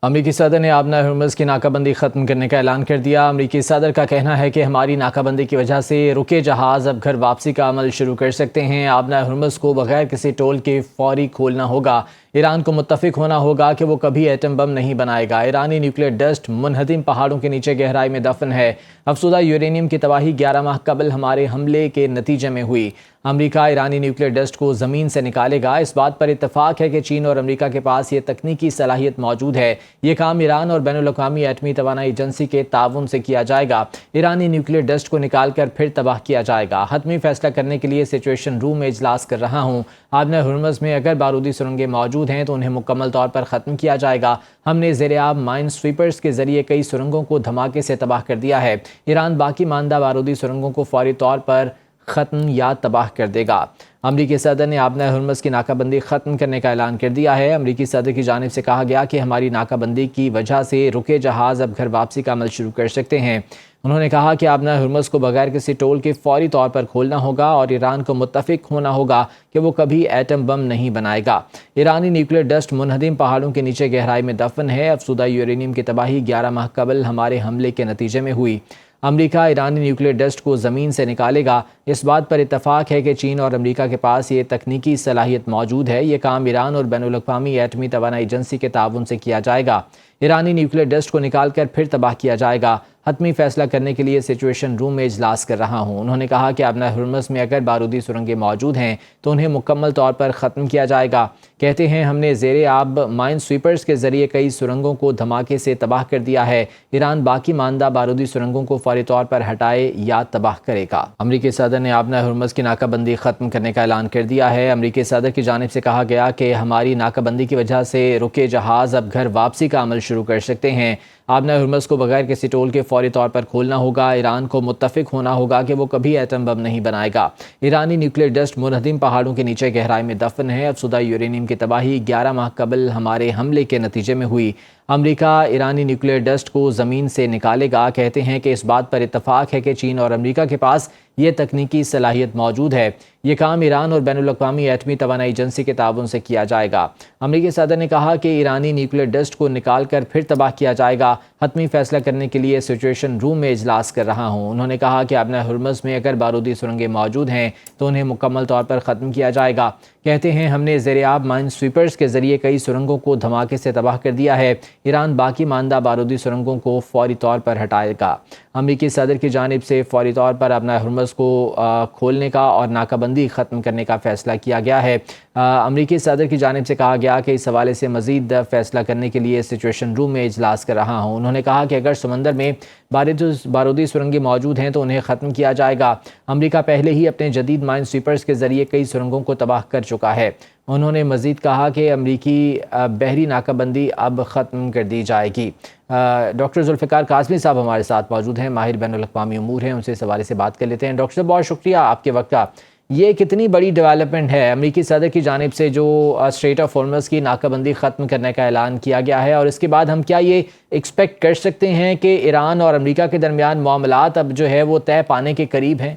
امریکی صدر نے آبنہ ہرمز کی ناکہ بندی ختم کرنے کا اعلان کر دیا۔ امریکی صدر کا کہنا ہے کہ ہماری ناکہ بندی کی وجہ سے رکے جہاز اب گھر واپسی کا عمل شروع کر سکتے ہیں۔ آبنہ ہرمز کو بغیر کسی ٹول کے فوری کھولنا ہوگا۔ ایران کو متفق ہونا ہوگا کہ وہ کبھی ایٹم بم نہیں بنائے گا۔ ایرانی نیوکلیئر ڈسٹ منہدم پہاڑوں کے نیچے گہرائی میں دفن ہے۔ افسودہ یورینیم کی تباہی 11 ماہ قبل ہمارے حملے کے نتیجے میں ہوئی۔ امریکہ ایرانی نیوکلیئر ڈسٹ کو زمین سے نکالے گا۔ اس بات پر اتفاق ہے کہ چین اور امریکہ کے پاس یہ تکنیکی صلاحیت موجود ہے۔ یہ کام ایران اور بین الاقوامی ایٹمی توانائی ایجنسی کے تعاون سے کیا جائے گا۔ ایرانی نیوکلیئر ڈسٹ کو نکال کر پھر تباہ کیا جائے گا۔ حتمی فیصلہ کرنے کے لیے سچویشن روم میں اجلاس کر رہا ہوں۔ آبنہ ہرمز میں اگر بارودی سرنگیں موجود ہیں تو انہیں مکمل طور پر ختم کیا جائے گا۔ ہم نے زیر آب مائن سویپرز کے ذریعے کئی سرنگوں کو دھماکے سے تباہ کر دیا ہے۔ ایران باقی ماندہ بارودی سرنگوں کو فوری طور پر ختم یا تباہ کر دے گا۔ امریکی صدر نے آبنہ ہرمز کی ناکہ بندی ختم کرنے کا اعلان کر دیا ہے۔ امریکی صدر کی جانب سے کہا گیا کہ ہماری ناکہ بندی کی وجہ سے رکے جہاز اب گھر واپسی کا عمل شروع کر سکتے ہیں۔ انہوں نے کہا کہ آبنہ ہرمز کو بغیر کسی ٹول کے فوری طور پر کھولنا ہوگا اور ایران کو متفق ہونا ہوگا کہ وہ کبھی ایٹم بم نہیں بنائے گا۔ ایرانی نیوکلیئر ڈسٹ منہدم پہاڑوں کے نیچے گہرائی میں دفن ہے۔ افسودہ یورینیم کی تباہی 11 ماہ قبل ہمارے حملے کے نتیجے میں ہوئی۔ امریکہ ایرانی نیوکلیئر ڈسٹ کو زمین سے نکالے گا۔ اس بات پر اتفاق ہے کہ چین اور امریکہ کے پاس یہ تکنیکی صلاحیت موجود ہے۔ یہ کام ایران اور بین الاقوامی ایٹمی توانائی ایجنسی کے تعاون سے کیا جائے گا۔ ایرانی نیوکلیئر ڈسٹ کو نکال کر پھر تباہ کیا جائے گا۔ حتمی فیصلہ کرنے کے لیے سچویشن روم میں اجلاس کر رہا ہوں۔ انہوں نے کہا کہ آبنہ ہرمز میں اگر بارودی سرنگیں موجود ہیں تو انہیں مکمل طور پر ختم کیا جائے گا۔ کہتے ہیں ہم نے زیر آب مائن سویپرز کے ذریعے کئی سرنگوں کو دھماکے سے تباہ کر دیا ہے۔ ایران باقی ماندہ بارودی سرنگوں کو فوری طور پر ہٹائے یا تباہ کرے گا۔ امریکی صدر نے آبنہ ہرمز کی ناکہ بندی ختم کرنے کا اعلان کر دیا ہے۔ امریکی صدر کی جانب سے کہا گیا کہ ہماری ناکہ بندی کی وجہ سے رکے جہاز اب گھر واپسی کا عمل شروع کر سکتے ہیں۔ آبنہ ہرمز کو بغیر کسی ٹول کے فوری طور پر کھولنا ہوگا۔ ایران کو متفق ہونا ہوگا کہ وہ کبھی ایٹم بم نہیں بنائے گا۔ ایرانی نیوکلیئر ڈسٹ منہدم پہاڑوں کے نیچے گہرائی میں دفن ہے۔ افسودہ یورینیم کی تباہی 11 ماہ قبل ہمارے حملے کے نتیجے میں ہوئی۔ امریکہ ایرانی نیوکلیئر ڈسٹ کو زمین سے نکالے گا۔ کہتے ہیں کہ اس بات پر اتفاق ہے کہ چین اور امریکہ کے پاس یہ تکنیکی صلاحیت موجود ہے۔ یہ کام ایران اور بین الاقوامی ایٹمی توانائی ایجنسی کے تعاون سے کیا جائے گا۔ امریکی صدر نے کہا کہ ایرانی نیوکلیئر ڈسٹ کو نکال کر پھر تباہ کیا جائے گا۔ حتمی فیصلہ کرنے کے لیے سچویشن روم میں اجلاس کر رہا ہوں۔ انہوں نے کہا کہ آبنہ ہرمز میں اگر بارودی سرنگیں موجود ہیں تو انہیں مکمل طور پر ختم کیا جائے گا۔ کہتے ہیں ہم نے زیر آب مائن سویپرز کے ذریعے کئی سرنگوں کو دھماکے سے تباہ کر دیا ہے۔ ایران باقی ماندہ بارودی سرنگوں کو فوری طور پر ہٹائے گا۔ امریکی صدر کی جانب سے فوری طور پر آبنہ ہرمز کو کھولنے کا اور ناکہ بندی ختم کرنے کا فیصلہ کیا گیا ہے۔ امریکی صدر کی جانب سے کہا گیا کہ اس حوالے سے مزید فیصلہ کرنے کے لیے سچویشن روم میں اجلاس کر رہا ہوں۔ انہوں نے کہا کہ اگر سمندر میں بارودی سرنگیں موجود ہیں تو انہیں ختم کیا جائے گا۔ امریکہ پہلے ہی اپنے جدید مائن سویپرز کے ذریعے کئی سرنگوں کو تباہ کر چکا ہے۔ انہوں نے مزید کہا کہ امریکی بحری ناکہ بندی اب ختم کر دی جائے گی۔ ڈاکٹر ذوالفقار قاسمی صاحب ہمارے ساتھ موجود ہیں، ماہر بین الاقوامی امور ہیں، ان سے اس حوالے سے بات کر لیتے ہیں۔ ڈاکٹر صاحب بہت شکریہ آپ کے وقت کا۔ یہ کتنی بڑی ڈیولپمنٹ ہے امریکی صدر کی جانب سے جو اسٹریٹ آف ہارمز کی ناکہ بندی ختم کرنے کا اعلان کیا گیا ہے، اور اس کے بعد ہم کیا یہ ایکسپیکٹ کر سکتے ہیں کہ ایران اور امریکہ کے درمیان معاملات اب جو ہے وہ طے پانے کے قریب ہیں؟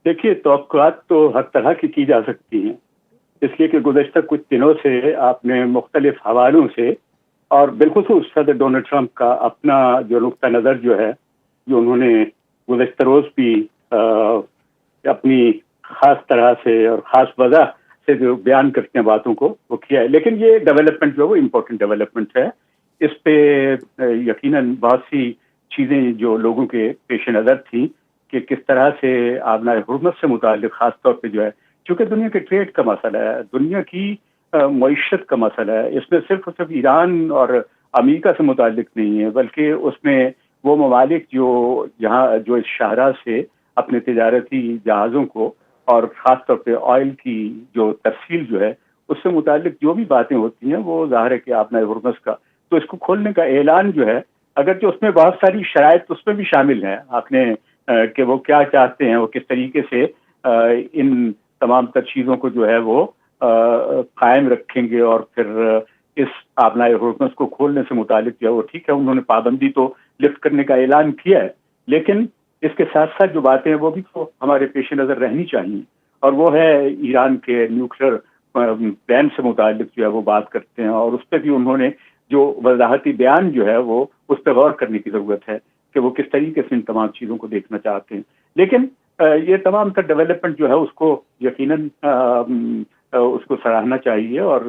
دیکھیے، توقعات تو ہر طرح کی جا سکتی ہیں، اس لیے کہ گزشتہ کچھ دنوں سے آپ نے مختلف حوالوں سے اور بالخصوص صدر ڈونلڈ ٹرمپ کا اپنا جو نقطہ نظر جو ہے، جو انہوں نے گزشتہ روز بھی اپنی خاص طرح سے اور خاص وجہ سے جو بیان کرتے ہیں باتوں کو وہ کیا ہے۔ لیکن یہ ڈیولپمنٹ جو ہے وہ امپورٹنٹ ڈیولپمنٹ ہے۔ اس پہ یقیناً بہت سی چیزیں جو لوگوں کے پیش نظر تھیں کہ کس طرح سے آبنہ ہرمز سے متعلق خاص طور پہ جو ہے، چونکہ دنیا کے ٹریڈ کا مسئلہ ہے، دنیا کی معیشت کا مسئلہ ہے، اس میں صرف ایران اور امریکہ سے متعلق نہیں ہے، بلکہ اس میں وہ ممالک جو اس شاہراہ سے اپنے تجارتی جہازوں کو اور خاص طور پہ آئل کی جو ترسیل جو ہے اس سے متعلق جو بھی باتیں ہوتی ہیں، وہ ظاہر ہے کہ آبنہ ہرمز کا تو اس کو کھولنے کا اعلان جو ہے، اگرچہ اس میں بہت ساری شرائط اس میں بھی شامل ہیں، آپ نے کہ وہ کیا چاہتے ہیں، وہ کس طریقے سے ان تمام تر چیزوں کو جو ہے وہ قائم رکھیں گے، اور پھر اس آبنہ ہرمز کو کھولنے سے متعلق جو ہے وہ ٹھیک ہے، انہوں نے پابندی تو لفٹ کرنے کا اعلان کیا ہے، لیکن اس کے ساتھ ساتھ جو باتیں ہیں وہ بھی تو ہمارے پیش نظر رہنی چاہیے، اور وہ ہے ایران کے نیوکلیئر پلان سے متعلق جو ہے وہ بات کرتے ہیں، اور اس پہ بھی انہوں نے جو وضاحتی بیان جو ہے وہ اس پہ غور کرنے کی ضرورت ہے کہ وہ کس طریقے سے ان تمام چیزوں کو دیکھنا چاہتے ہیں. لیکن یہ تمام تر ڈیولپمنٹ جو ہے اس کو یقیناً اس کو سراہنا چاہیے، اور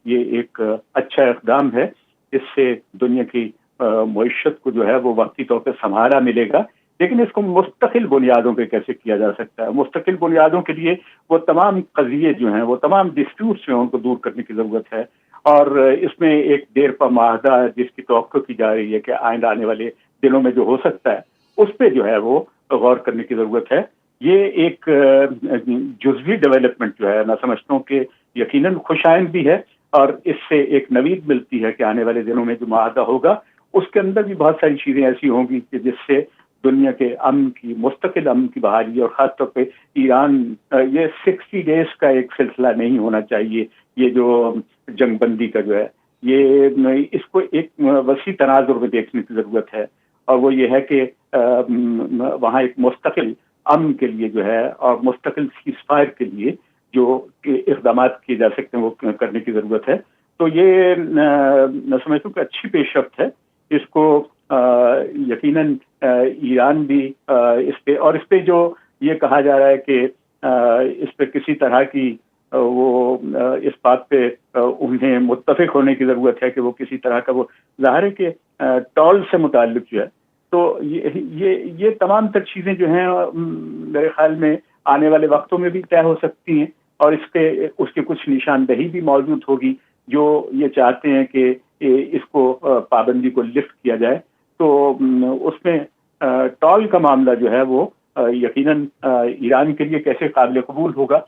یہ ایک اچھا اقدام ہے. اس سے دنیا کی معیشت کو جو ہے وہ وقتی طور پہ سنبھالا ملے گا، لیکن اس کو مستقل بنیادوں پہ کیسے کیا جا سکتا ہے؟ مستقل بنیادوں کے لیے وہ تمام قضیے جو ہیں، وہ تمام ڈسپیوٹس جو ہیں، ان کو دور کرنے کی ضرورت ہے. اور اس میں ایک دیر پا معاہدہ جس کی توقع کی جا رہی ہے کہ آئندہ آنے والے دنوں میں جو ہو سکتا ہے، اس پہ جو ہے وہ غور کرنے کی ضرورت ہے. یہ ایک جزوی ڈیولپمنٹ جو ہے میں سمجھتا ہوں کہ یقیناً خوش آئند بھی ہے، اور اس سے ایک نوید ملتی ہے کہ آنے والے دنوں میں جو معاہدہ ہوگا اس کے اندر بھی بہت ساری چیزیں ایسی ہوں گی کہ جس سے دنیا کے امن کی، مستقل امن کی بحالی، اور خاص طور پہ ایران، یہ 60 ڈیز کا ایک سلسلہ نہیں ہونا چاہیے. یہ جو جنگ بندی کا جو ہے، یہ اس کو ایک وسیع تناظر میں دیکھنے کی ضرورت ہے، اور وہ یہ ہے کہ وہاں ایک مستقل امن کے لیے جو ہے اور مستقل سیز فائر کے لیے جو اقدامات کیے جا سکتے ہیں وہ کرنے کی ضرورت ہے. تو یہ میں سمجھتا ہوں کہ اچھی پیش رفت ہے. اس کو یقیناً ایران بھی اس پہ جو یہ کہا جا رہا ہے کہ اس پہ کسی طرح کی وہ اس بات پہ انہیں متفق ہونے کی ضرورت ہے کہ وہ کسی طرح کا، وہ ظاہر ہے کہ ٹول سے متعلق جو ہے، تو یہ تمام تر چیزیں جو ہیں میرے خیال میں آنے والے وقتوں میں بھی طے ہو سکتی ہیں، اور اس کے کچھ نشاندہی بھی موجود ہوگی جو یہ چاہتے ہیں کہ اس کو پابندی کو لفٹ کیا جائے. تو اس میں ٹول کا معاملہ جو ہے وہ یقیناً ایران کے لیے کیسے قابل قبول ہوگا،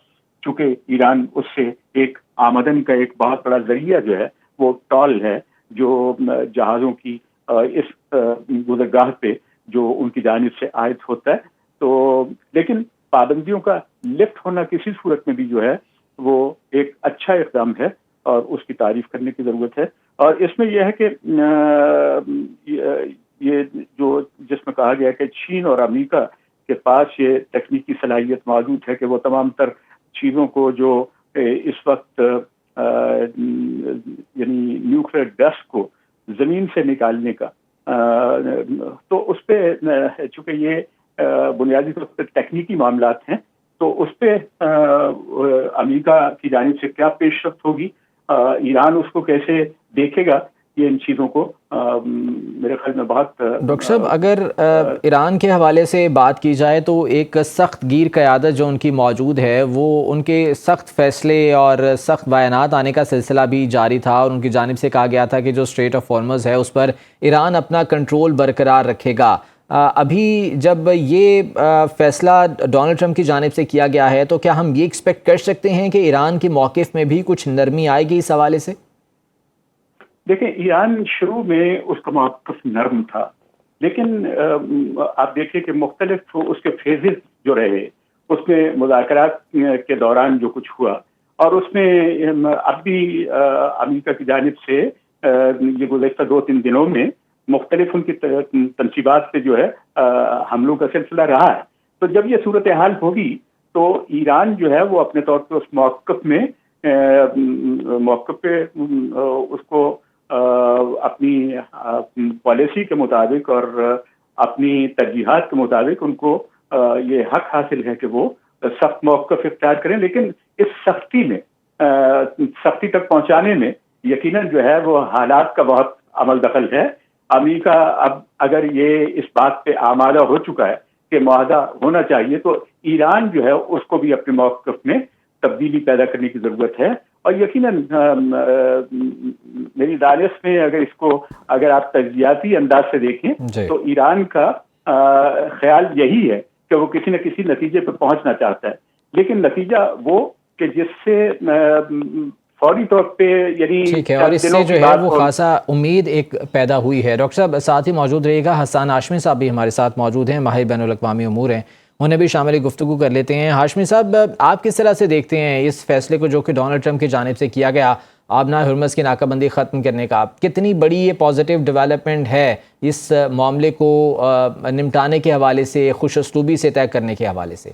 چونکہ ایران اس سے ایک آمدن کا ایک بہت بڑا ذریعہ جو ہے وہ ٹول ہے، جو جہازوں کی اس گزرگاہ پہ جو ان کی جانب سے عائد ہوتا ہے. تو لیکن پابندیوں کا لفٹ ہونا کسی صورت میں بھی جو ہے وہ ایک اچھا اقدام ہے، اور اس کی تعریف کرنے کی ضرورت ہے. اور اس میں یہ ہے کہ یہ جو جس میں کہا گیا کہ چین اور امریکہ کے پاس یہ تکنیکی صلاحیت موجود ہے کہ وہ تمام تر چیزوں کو جو اس وقت یعنی نیوکلیئر ڈسٹ کو زمین سے نکالنے کا، تو اس پہ چونکہ یہ بنیادی طور پر تکنیکی معاملات ہیں، تو اس پہ امریکہ کی جانب سے کیا پیش رفت ہوگی، ایران اس کو کیسے دیکھے گا، یہ ان چیزوں کو میرے خیال میں بہت. ڈاکٹر صاحب، اگر ایران کے حوالے سے بات کی جائے تو ایک سخت گیر قیادت جو ان کی موجود ہے، وہ ان کے سخت فیصلے اور سخت بیانات آنے کا سلسلہ بھی جاری تھا، اور ان کی جانب سے کہا گیا تھا کہ جو اسٹریٹ آف ہارمز ہے اس پر ایران اپنا کنٹرول برقرار رکھے گا. ابھی جب یہ فیصلہ ڈونلڈ ٹرمپ کی جانب سے کیا گیا ہے، تو کیا ہم یہ ایکسپیکٹ کر سکتے ہیں کہ ایران کے موقف میں بھی کچھ نرمی آئے گی اس حوالے سے؟ دیکھیں، ایران شروع میں اس کا موقف نرم تھا، لیکن آپ دیکھیں کہ مختلف اس کے فیزز جو رہے، اس میں مذاکرات کے دوران جو کچھ ہوا، اور اس میں اب بھی امریکہ کی جانب سے یہ گزشتہ 2-3 دنوں میں مختلف ان کی تنصیبات پہ جو ہے حملوں کا سلسلہ رہا ہے. تو جب یہ صورتحال ہوگی تو ایران جو ہے وہ اپنے طور پہ اس موقف پہ اس کو اپنی پالیسی کے مطابق اور اپنی ترجیحات کے مطابق ان کو یہ حق حاصل ہے کہ وہ سخت موقف اختیار کریں. لیکن اس سختی تک پہنچانے میں یقیناً جو ہے وہ حالات کا بہت عمل دخل ہے. امریکہ اب اگر یہ اس بات پہ آمادہ ہو چکا ہے کہ معاہدہ ہونا چاہیے، تو ایران جو ہے اس کو بھی اپنے موقف میں تبدیلی پیدا کرنے کی ضرورت ہے. اور یقیناً میری دانش میں اگر آپ تجزیاتی انداز سے دیکھیں تو ایران کا خیال یہی ہے کہ وہ کسی نہ کسی نتیجے پہ پہنچنا چاہتا ہے، لیکن نتیجہ وہ کہ جس سے فوری طور پہ یعنی ٹھیک ہے، اور اس سے جو ہے وہ خاصا امید ایک پیدا ہوئی ہے. ڈاکٹر صاحب ساتھ ہی موجود رہے گا، حسان ہاشمی صاحب بھی ہمارے ساتھ موجود ہیں، ماہر بین الاقوامی امور ہیں، انہیں بھی شامل گفتگو کر لیتے ہیں. ہاشمی صاحب، آپ کس طرح سے دیکھتے ہیں اس فیصلے کو جو کہ ڈونلڈ ٹرمپ کی جانب سے کیا گیا آبنائے ہرمز کی ناکہ بندی ختم کرنے کا؟ کتنی بڑی یہ پازیٹیو ڈیولپمنٹ ہے اس معاملے کو نمٹانے کے حوالے سے، خوش اسلوبی سے طے کرنے کے حوالے سے؟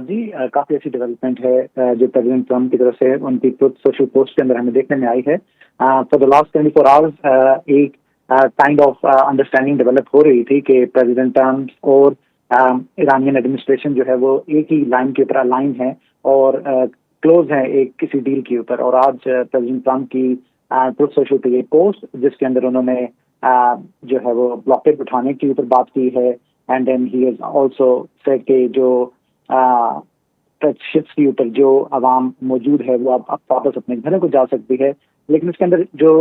جی کافی اچھی ڈیولپمنٹ ہے جو پریزیڈنٹ ٹرمپ کی طرف سے ان کی سوشل پوسٹ کے اندر ہمیں دیکھنے میں آئی ہے. فار دا لاسٹ 24 آورس ایک کائنڈ آف انڈرسٹینڈنگ ڈیولپ ہو رہی تھی کہ پریزیڈنٹ ٹرمپ اور ایرانین ایڈمنسٹریشن جو ہے وہ ایک ہی لائن کے اوپر لائن ہے اور کلوز ہیں ایک کسی ڈیل کے اوپر. اور آج پریزیڈنٹ ٹرمپ کی سوشل پہ پوسٹ جس کے اندر انہوں نے جو ہے وہ بلاکیج اٹھانے کے اوپر بات کی ہے. And then he has also said کہ جو شپس کے اوپر جو عوام موجود ہے وہ اب واپس اپنے گھروں کو جا سکتی ہے. لیکن اس کے اندر جو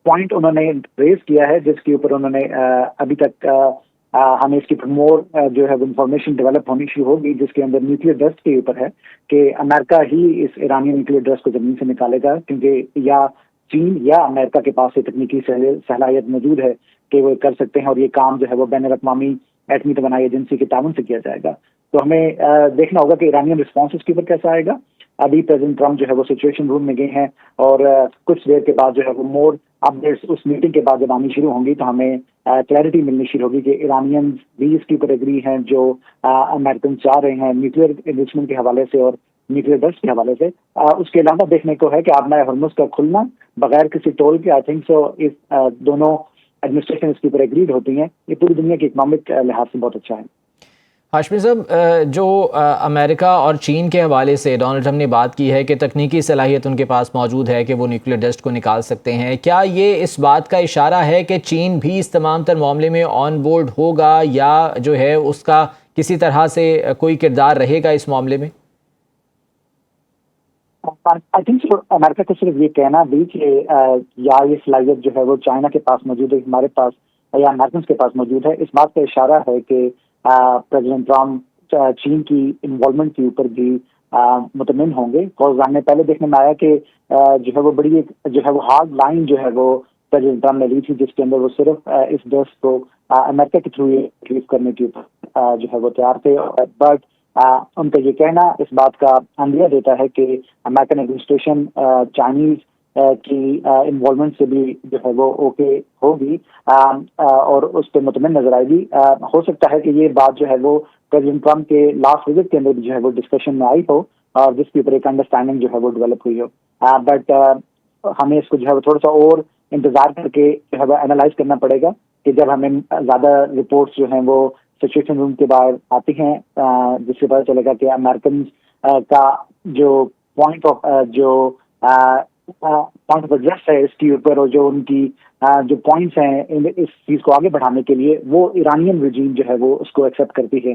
پوائنٹ انہوں نے ریز کیا ہے جس کے اوپر انہوں نے ابھی تک ہمیں اس کی مور جو ہے انفارمیشن ڈیولپ ہونی شروع ہوگی جس کے اندر نیوکلیر ڈسٹ کے اوپر ہے کہ امریکہ ہی اس ایرانی نیوکلیر ڈسٹ کو زمین سے نکالے گا کیونکہ یا چین یا امریکہ کے پاس یہ تکنیکی صلاحیت موجود ہے کہ وہ کر سکتے ہیں اور یہ کام جو ہے وہ بین الاقوامی ایٹمی توانائی ایجنسی کے تعاون سے کیا جائے گا. تو ہمیں دیکھنا ہوگا کہ ایرانین رسپانس اس کے اوپر کیسا آئے گا. ابھی پریزیڈنٹ ٹرمپ جو ہے وہ سچویشن روم میں گئے ہیں اور کچھ دیر کے بعد جو ہے وہ مور اپڈیٹس اس میٹنگ کے بعد جب آنی شروع ہوں گی تو ہمیں کلیئرٹی ملنی شروع ہوگی کہ ایرانین بھی اس کے اوپر اگری ہیں جو امریکن چاہ رہے ہیں نیوکلیر انریچمنٹ کے حوالے سے اور نیوکلیر ڈسٹ کے حوالے سے. اس کے علاوہ دیکھنے کو ہے کہ آبنائے ہرمز کا کھلنا بغیر کسی ٹول کے آئی تھنک سو اس دونوں ایڈمنسٹریشن اس کے اوپر اگریڈ ہوتی ہیں. یہ پوری دنیا کے اکنامک لحاظ سے بہت اچھا ہے. ہاشمی صاحب جو امریکہ اور چین کے حوالے سے ڈونلڈ ٹرمپ نے بات کی ہے کہ تکنیکی صلاحیت ان کے پاس موجود ہے کہ وہ نیوکلیر ڈسٹ کو نکال سکتے ہیں, کیا یہ اس بات کا اشارہ ہے کہ چین بھی اس تمام تر معاملے میں آن بورڈ ہوگا یا جو ہے اس کا کسی طرح سے کوئی کردار رہے گا اس معاملے میں؟ آئی تھنک امریکہ کو صرف یہ کہنا بھی کہ یا یہ صلاحیت جو ہے وہ چائنا کے پاس موجود ہے ہمارے پاس یا امریکنس کے پاس موجود ہے, اس بات کا اشارہ ہے کہ پریزیڈنٹ ٹرمپ چین کی انوالومنٹ کے اوپر بھی مطمئن ہوں گے. ہم نے پہلے دیکھنے میں آیا کہ جو ہے وہ بڑی ایک جو ہے وہ ہارڈ لائن جو ہے وہ پریزیڈنٹ ٹرمپ نے لی تھی جس کے اندر وہ صرف اس ڈسٹ کو امریکہ کے تھرو ریلیز کرنے کے اوپر جو ہے وہ تیار تھے. بٹ ان کا یہ کہنا اس بات کا اندازہ دیتا ہے کہ امریکن ایڈمنسٹریشن چائنیز کی انوالومنٹ سے بھی جو ہے وہ اوکے ہوگی اور اس پہ مطمئن نظر آئے گی. ہو سکتا ہے کہ یہ بات جو ہے وہ پریزیڈنٹ ٹرمپ کے لاسٹ وزٹ کے اندر بھی جو ہے وہ ڈسکشن میں آئی ہو اور جس کے اوپر ایک انڈرسٹینڈنگ جو ہے وہ ڈیولپ ہوئی ہو. بٹ ہمیں اس کو جو ہے وہ تھوڑا سا اور انتظار کر کے جو ہے وہ اینالائز کرنا پڑے گا کہ جب ہمیں زیادہ رپورٹس جو ہیں وہ سچویشن روم کے باہر آتی ہیں جس سے پتہ چلے گا کہ امریکن کا جو پوائنٹ آف ایڈریس ہے اس کے اوپر اور جو ان کی جو پوائنٹس ہیں اس چیز کو آگے بڑھانے کے لیے وہ ایرانین رجیم جو ہے وہ اس کو ایکسیپٹ کرتی ہے.